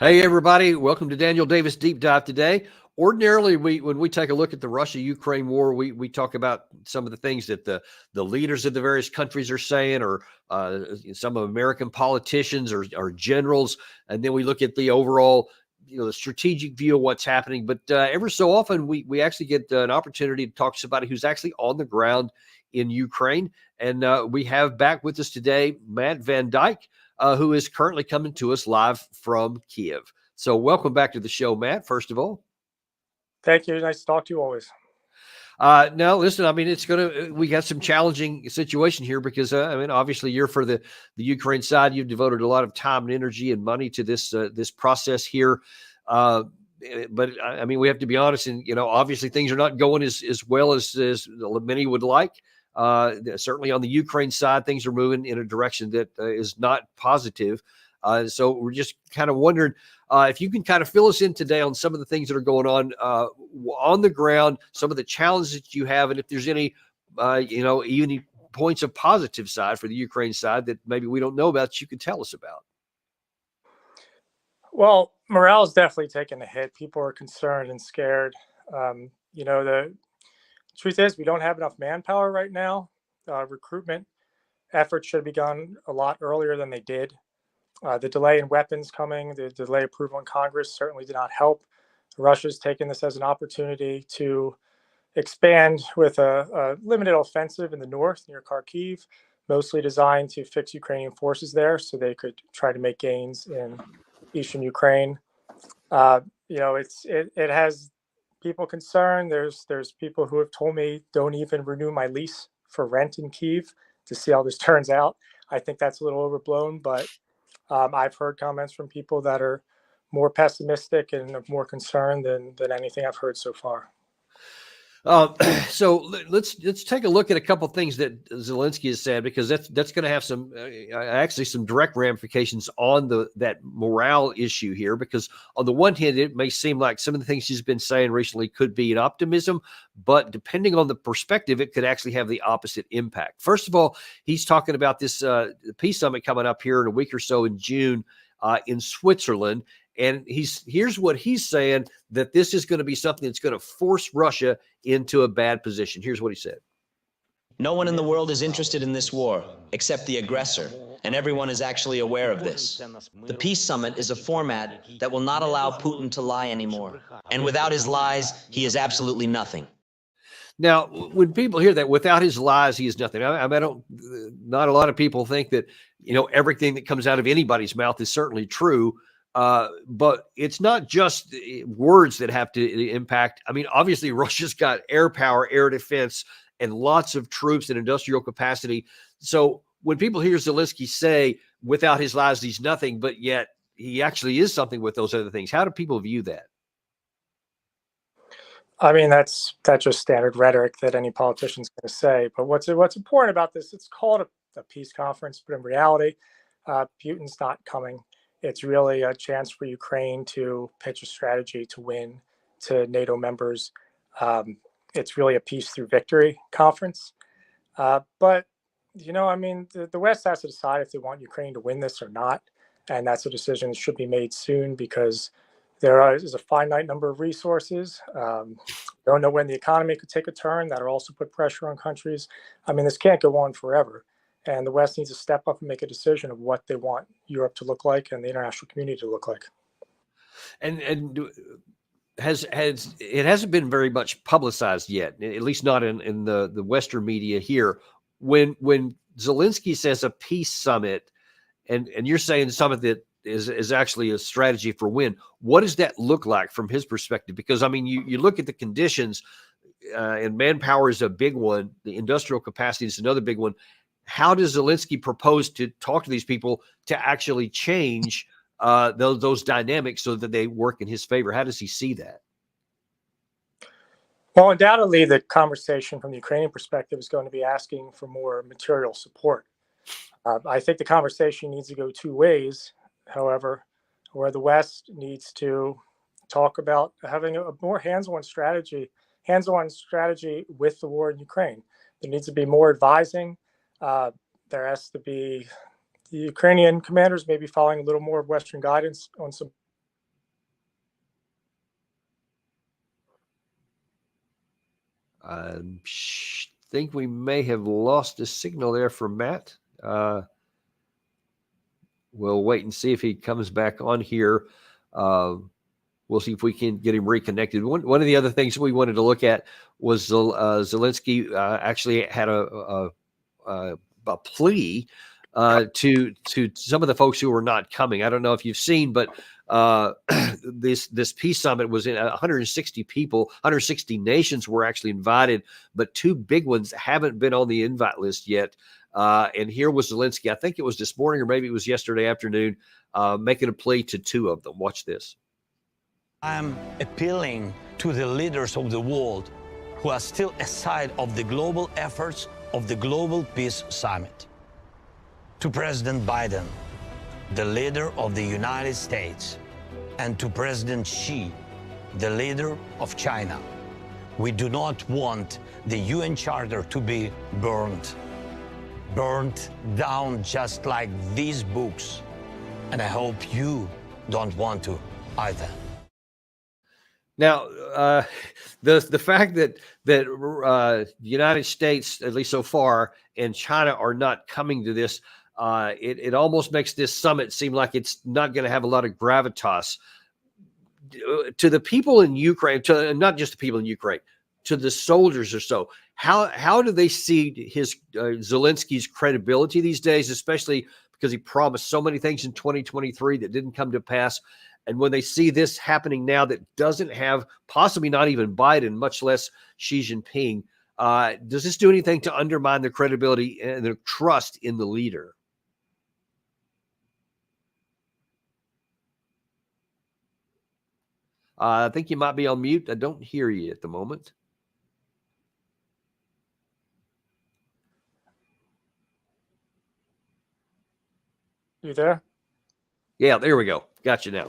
Hey, everybody. Welcome to Daniel Davis Deep Dive today. Ordinarily, when we take a look at the Russia-Ukraine war, we talk about some of the things that the leaders of the various countries are saying, or some of American politicians or generals, and then we look at the overall, the strategic view of what's happening. But ever so often, we actually get an opportunity to talk to somebody who's actually on the ground in Ukraine, and we have back with us today Matt VanDyke, who is currently coming to us live from Kiev. So, welcome back to the show, Matt, first of all. Thank you. Nice to talk to you always. No, listen, I mean, we got some challenging situation here because, obviously you're for the Ukraine side. You've devoted a lot of time and energy and money to this process here. But I mean, we have to be honest, and, obviously things are not going as well as many would like. Certainly on the Ukraine side, things are moving in a direction that is not positive. So we're just kind of wondering if you can kind of fill us in today on some of the things that are going on the ground, some of the challenges that you have, and if there's any, even points of positive side for the Ukraine side that maybe we don't know about that you could tell us about. Well, morale is definitely taking a hit. People are concerned and scared. The truth is we don't have enough manpower right now. Recruitment efforts should have begun a lot earlier than they did. The delay in weapons coming, the delay approval in Congress certainly did not help. Russia's taken this as an opportunity to expand with a limited offensive in the north near Kharkiv, mostly designed to fix Ukrainian forces there so they could try to make gains in eastern Ukraine. It has people concerned. There's people who have told me don't even renew my lease for rent in Kyiv to see how this turns out. I think that's a little overblown, but I've heard comments from people that are more pessimistic and more concerned than anything I've heard so far. So let's take a look at a couple of things that Zelenskyy has said, because that's going to have some actually some direct ramifications on that morale issue here. Because on the one hand, it may seem like some of the things he's been saying recently could be an optimism, but depending on the perspective, it could actually have the opposite impact. First of all, he's talking about this peace summit coming up here in a week or so in June in Switzerland. And here's what he's saying, that this is going to be something that's going to force Russia into a bad position. Here's what he said. No one in the world is interested in this war, except the aggressor, and everyone is actually aware of this. The peace summit is a format that will not allow Putin to lie anymore. And without his lies, he is absolutely nothing. Now, when people hear that, without his lies, he is nothing. Not a lot of people think that, everything that comes out of anybody's mouth is certainly true. But it's not just words that have to impact. I mean, obviously, Russia's got air power, air defense, and lots of troops and industrial capacity. So when people hear Zelenskyy say, without his lies, he's nothing, but yet he actually is something with those other things, how do people view that? I mean, that's just standard rhetoric that any politician's going to say. But what's important about this, it's called a peace conference, but in reality, Putin's not coming. It's really a chance for Ukraine to pitch a strategy to win to NATO members. It's really a peace through victory conference. But, the West has to decide if they want Ukraine to win this or not. And that's a decision that should be made soon, because there is a finite number of resources. Don't know when the economy could take a turn. That'll also put pressure on countries. I mean, this can't go on forever. And the West needs to step up and make a decision of what they want Europe to look like and the international community to look like. And it hasn't been very much publicized yet, at least not in the Western media here. When Zelenskyy says a peace summit, and you're saying summit that is actually a strategy for win, what does that look like from his perspective? Because, I mean, you look at the conditions, and manpower is a big one. The industrial capacity is another big one. How does Zelenskyy propose to talk to these people to actually change those dynamics so that they work in his favor? How does he see that? Well, undoubtedly, the conversation from the Ukrainian perspective is going to be asking for more material support. I think the conversation needs to go two ways, however, where the West needs to talk about having a more hands-on strategy with the war in Ukraine. There needs to be more advising. There has to be the Ukrainian commanders maybe following a little more of Western guidance on some I think we may have lost a signal there from Matt. We'll wait and see if he comes back on here. We'll see if we can get him reconnected. One of the other things we wanted to look at was Zelenskyy actually had a plea to some of the folks who were not coming. I don't know if you've seen, but this peace summit was in 160 people, 160 nations were actually invited, but two big ones haven't been on the invite list yet. And here was Zelenskyy. I think it was this morning or maybe it was yesterday afternoon, making a plea to two of them. Watch this. I'm appealing to the leaders of the world who are still aside of the global efforts of the Global Peace Summit. To President Biden, the leader of the United States, and to President Xi, the leader of China. We do not want the UN Charter to be burned down just like these books. And I hope you don't want to either. Now, the fact that the United States, at least so far, and China are not coming to this, it almost makes this summit seem like it's not going to have a lot of gravitas. To the people in Ukraine, to not just the people in Ukraine, to the soldiers or so, how do they see his Zelensky's credibility these days, especially because he promised so many things in 2023 that didn't come to pass? And when they see this happening now that doesn't have possibly not even Biden, much less Xi Jinping, does this do anything to undermine the credibility and the trust in the leader? I think you might be on mute. I don't hear you at the moment. You there? Yeah, there we go. Got you now.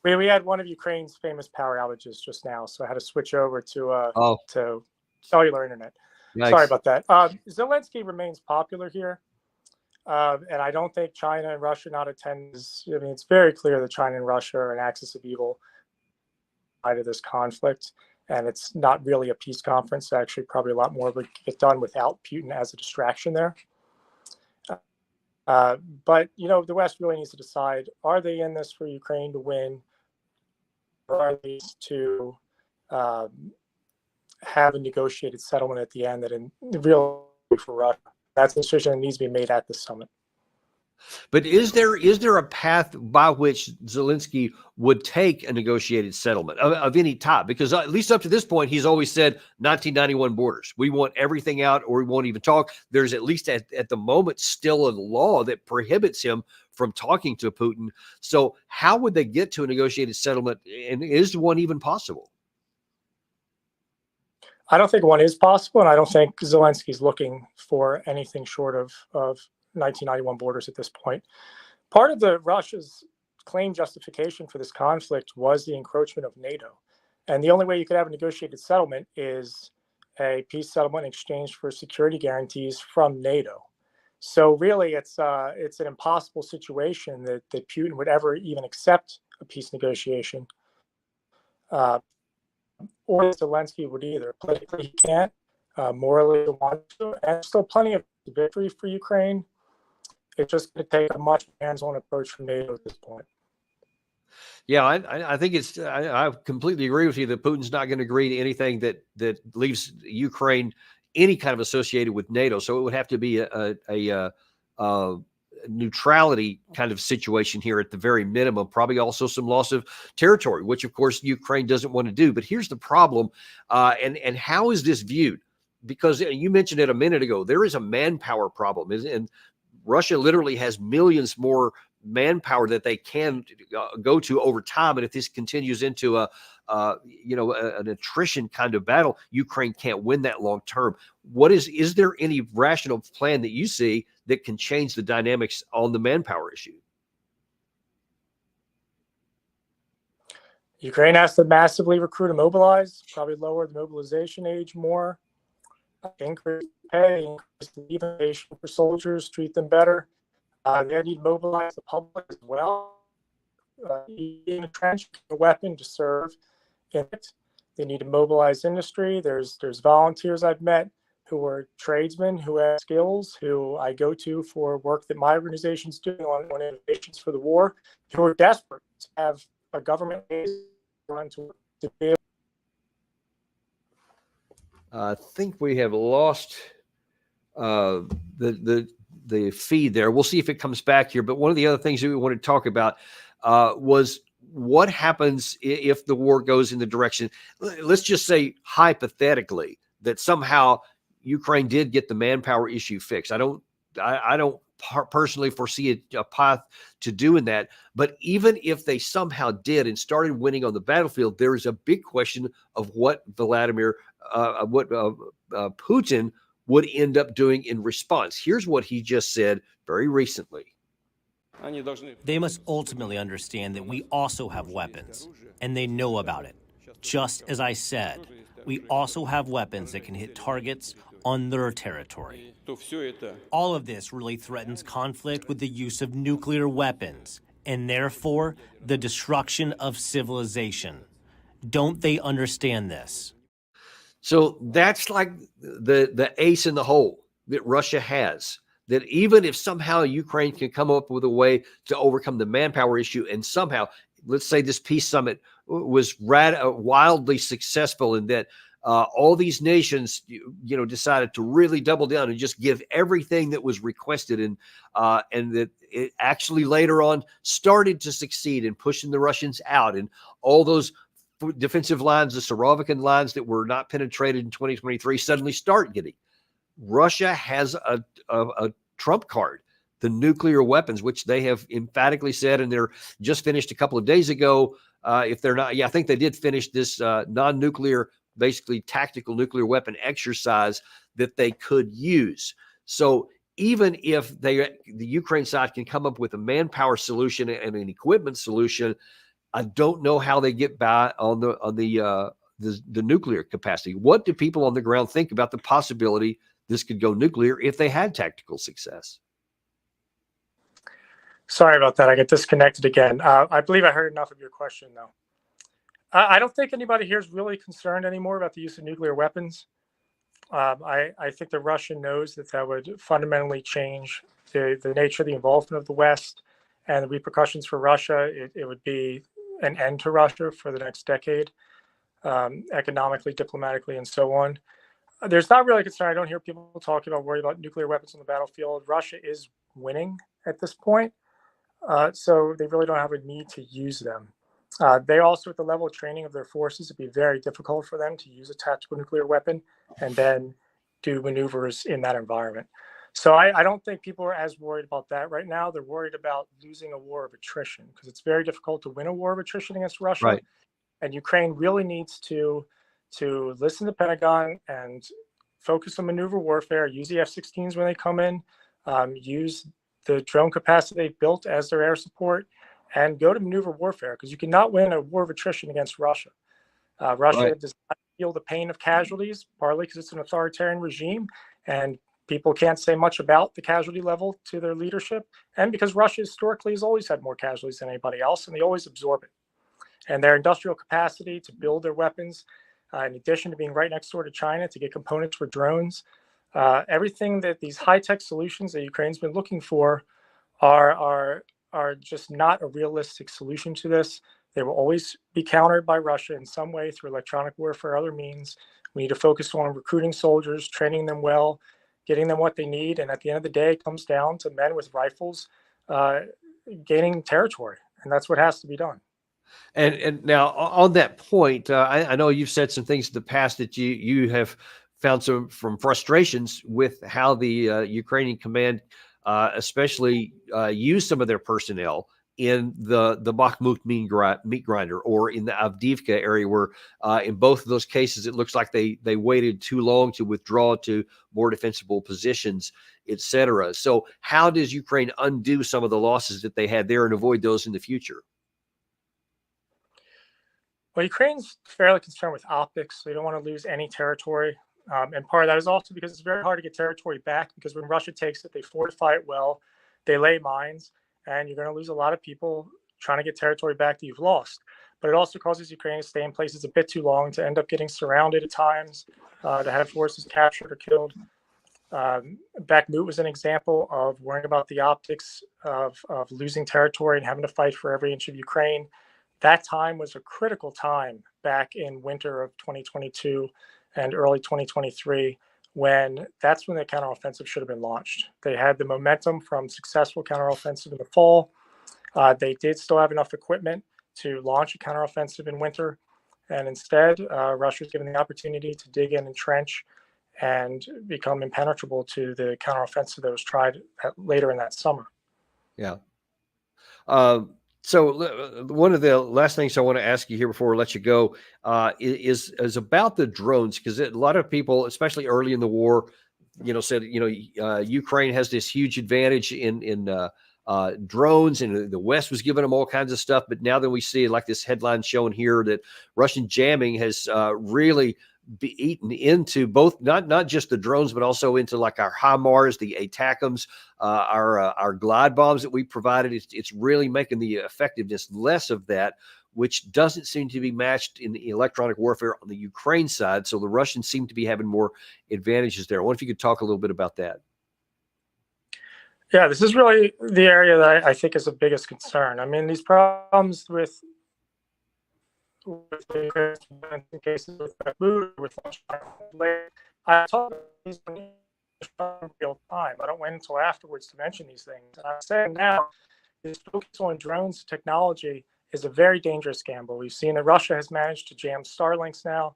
We had one of Ukraine's famous power outages just now, so I had to switch over to cellular internet. Nice. Sorry about that. Zelenskyy remains popular here, and I don't think China and Russia not attend. I mean, it's very clear that China and Russia are an axis of evil side of this conflict, and it's not really a peace conference. Actually, probably a lot more would get done without Putin as a distraction there. But, the West really needs to decide, are they in this for Ukraine to win, or are they to have a negotiated settlement at the end that in real for Russia? That's a decision that needs to be made at the summit. But is there a path by which Zelenskyy would take a negotiated settlement of any type? Because at least up to this point, he's always said 1991 borders. We want everything out, or we won't even talk. There's at least at the moment still a law that prohibits him from talking to Putin. So how would they get to a negotiated settlement? And is one even possible? I don't think one is possible, and I don't think Zelensky's looking for anything short of 1991 borders at this point. Part of Russia's claim justification for this conflict was the encroachment of NATO. And the only way you could have a negotiated settlement is a peace settlement in exchange for security guarantees from NATO. So really, it's an impossible situation that Putin would ever even accept a peace negotiation. Or Zelenskyy would either. Politically, he can't. Morally, he wants to. And there's still plenty of victory for Ukraine. It's just going to take a much hands-on approach from NATO at this point. Yeah, I think I completely agree with you that Putin's not going to agree to anything that leaves Ukraine any kind of associated with NATO. So it would have to be a neutrality kind of situation here at the very minimum, probably also some loss of territory, which of course Ukraine doesn't want to do. But here's the problem. And how is this viewed? Because you mentioned it a minute ago, there is a manpower problem. And Russia literally has millions more manpower that they can go to over time. And if this continues into an attrition kind of battle, Ukraine can't win that long term. Is there any rational plan that you see that can change the dynamics on the manpower issue? Ukraine has to massively recruit and mobilize, probably lower the mobilization age more, increase pay, increase the leave for soldiers, treat them better. They need to mobilize the public as well. In a trench, a weapon to serve in it. They need to mobilize industry. There's volunteers I've met who are tradesmen who have skills, who I go to for work that my organization's doing on innovations for the war, who are desperate to have a government run to be able. I think we have lost the feed there. We'll see if it comes back here. But one of the other things that we wanted to talk about was what happens if the war goes in the direction, let's just say hypothetically, that somehow Ukraine did get the manpower issue fixed. I don't personally foresee a path to doing that. But even if they somehow did and started winning on the battlefield, there is a big question of what Putin would end up doing in response. Here's what he just said very recently. They must ultimately understand that we also have weapons, and they know about it. Just as I said, we also have weapons that can hit targets on their territory. All of this really threatens conflict with the use of nuclear weapons, and therefore the destruction of civilization. Don't they understand this? So that's like the ace in the hole that Russia has. That even if somehow Ukraine can come up with a way to overcome the manpower issue, and somehow, let's say this peace summit was wildly successful in that all these nations, decided to really double down and just give everything that was requested, and that it actually later on started to succeed in pushing the Russians out, and all those defensive lines, the Surovikin lines that were not penetrated in 2023, suddenly start getting. Russia has a trump card, the nuclear weapons, which they have emphatically said, and they're just finished a couple of days ago. If they're not, I think they did finish this non-nuclear, basically tactical nuclear weapon exercise that they could use. So even if the Ukraine side can come up with a manpower solution and an equipment solution, I don't know how they get by on the nuclear capacity. What do people on the ground think about the possibility this could go nuclear if they had tactical success? Sorry about that. I get disconnected again. I believe I heard enough of your question, though. I don't think anybody here is really concerned anymore about the use of nuclear weapons. I think the Russia knows that would fundamentally change the nature of the involvement of the West and the repercussions for Russia. It would be an end to Russia for the next decade, economically, diplomatically, and so on. There's not really a concern. I don't hear people talking about worry about nuclear weapons on the battlefield. Russia is winning at this point, so they really don't have a need to use them. They also, at the level of training of their forces, it'd be very difficult for them to use a tactical nuclear weapon and then do maneuvers in that environment. So I don't think people are as worried about that right now. They're worried about losing a war of attrition, because it's very difficult to win a war of attrition against Russia. Right. And Ukraine really needs to listen to the Pentagon and focus on maneuver warfare, use the F-16s when they come in, use the drone capacity they've built as their air support, and go to maneuver warfare, because you cannot win a war of attrition against Russia. Russia does not feel the pain of casualties, partly because it's an authoritarian regime, and people can't say much about the casualty level to their leadership, and because Russia historically has always had more casualties than anybody else, and they always absorb it. And their industrial capacity to build their weapons, in addition to being right next door to China to get components for drones, everything that these high-tech solutions that Ukraine's been looking for are just not a realistic solution to this. They will always be countered by Russia in some way through electronic warfare or other means. We need to focus on recruiting soldiers, training them well, getting them what they need. And at the end of the day, it comes down to men with rifles gaining territory. And that's what has to be done. And now on that point, I know you've said some things in the past that you have found some frustrations with how the Ukrainian command especially use some of their personnel in the Bakhmut meat grinder, or in the Avdiivka area, where in both of those cases, it looks like they waited too long to withdraw to more defensible positions, etc. So how does Ukraine undo some of the losses that they had there and avoid those in the future? Well, Ukraine's fairly concerned with optics. They don't want to lose any territory. And part of that is also because it's very hard to get territory back, because when Russia takes it, they fortify it well, they lay mines, and you're going to lose a lot of people trying to get territory back that you've lost. but it also causes Ukraine to stay in places a bit too long, to end up getting surrounded at times, to have forces captured or killed. Bakhmut was an example of worrying about the optics of losing territory and having to fight for every inch of Ukraine. That time was a critical time back in winter of 2022 and early 2023, when that's when the counteroffensive should have been launched. They had the momentum from successful counteroffensive in the fall. They did still have enough equipment to launch a counteroffensive in winter. And instead, Russia was given the opportunity to dig in and trench and become impenetrable to the counteroffensive that was tried later in that summer. Yeah. So one of the last things I want to ask you here before I let you go is about the drones, because a lot of people, especially early in the war, said Ukraine has this huge advantage in drones, and the West was giving them all kinds of stuff. But now that we see, like this headline showing here, that Russian jamming has really be eaten into both, not just the drones, but also into like our HIMARS, the ATACMS, our glide bombs that we provided. It's really making the effectiveness less of that, which doesn't seem to be matched in the electronic warfare on the Ukraine side. So the Russians seem to be having more advantages there. I wonder if you could talk a little bit about that. Yeah, this is really the area that I think is the biggest concern. I mean, these problems with cases with Bakhmut, with I talk about these in real time. I don't wait until afterwards to mention these things. And I'm saying now, this focus on drones technology is a very dangerous gamble. We've seen that Russia has managed to jam Starlinks now.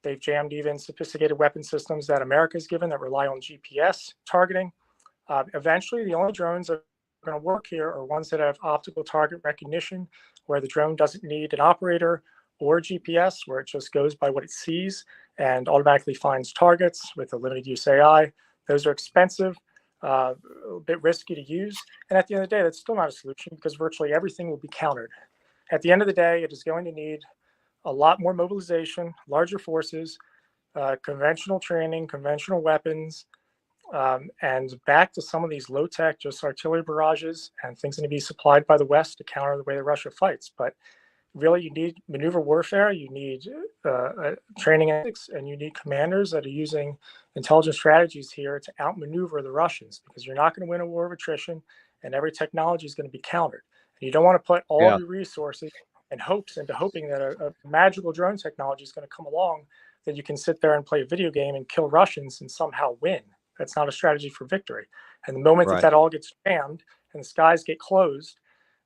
They've jammed even sophisticated weapon systems that America's given that rely on GPS targeting. Eventually, the only drones that are going to work here are ones that have optical target recognition, where the drone doesn't need an operator or GPS, where it just goes by what it sees and automatically finds targets with a limited use AI. Those are expensive, a bit risky to use. And at the end of the day, that's still not a solution, because virtually everything will be countered. At the end of the day, it is going to need a lot more mobilization, larger forces, conventional training, conventional weapons, and back to some of these low-tech, just artillery barrages and things that need to be supplied by the West to counter the way that Russia fights. But really, you need maneuver warfare, you need training ethics, and you need commanders that are using intelligent strategies here to outmaneuver the Russians, because you're not going to win a war of attrition, and every technology is going to be countered. And you don't want to put all of your resources and hopes into hoping that a magical drone technology is going to come along, that you can sit there and play a video game and kill Russians and somehow win. That's not a strategy for victory. And the moment that all gets jammed and the skies get closed,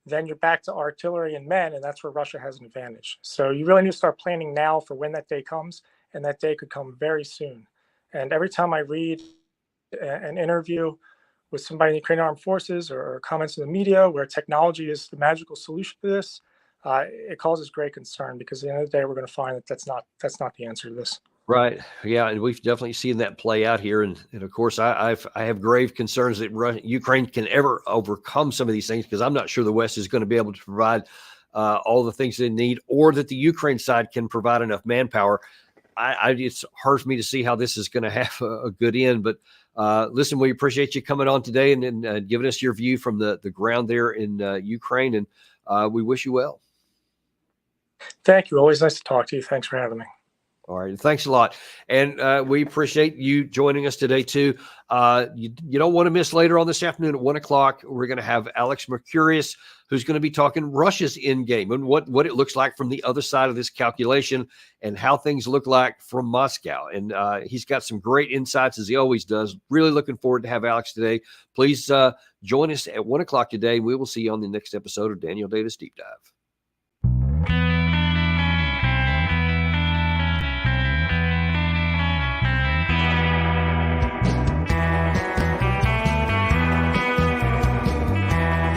then you're back to artillery and men, and that's where Russia has an advantage. So you really need to start planning now for when that day comes, and that day could come very soon. And every time I read an interview with somebody in the Ukrainian Armed Forces or comments in the media where technology is the magical solution to this, it causes great concern, because at the end of the day, we're going to find that that's not the answer to this. Right. Yeah. And we've definitely seen that play out here. And of course, I have grave concerns that Ukraine can ever overcome some of these things, because I'm not sure the West is going to be able to provide all the things they need, or that the Ukraine side can provide enough manpower. It's hard for me to see how this is going to have a good end. But listen, we appreciate you coming on today and giving us your view from the ground there in Ukraine. And we wish you well. Thank you. Always nice to talk to you. Thanks for having me. All right. Thanks a lot. And we appreciate you joining us today, too. You don't want to miss later on this afternoon at 1 o'clock. We're going to have Alex Mercurius, who's going to be talking Russia's endgame and what it looks like from the other side of this calculation, and how things look like from Moscow. And he's got some great insights, as he always does. Really looking forward to have Alex today. Please join us at 1 o'clock today. We will see you on the next episode of Daniel Davis Deep Dive.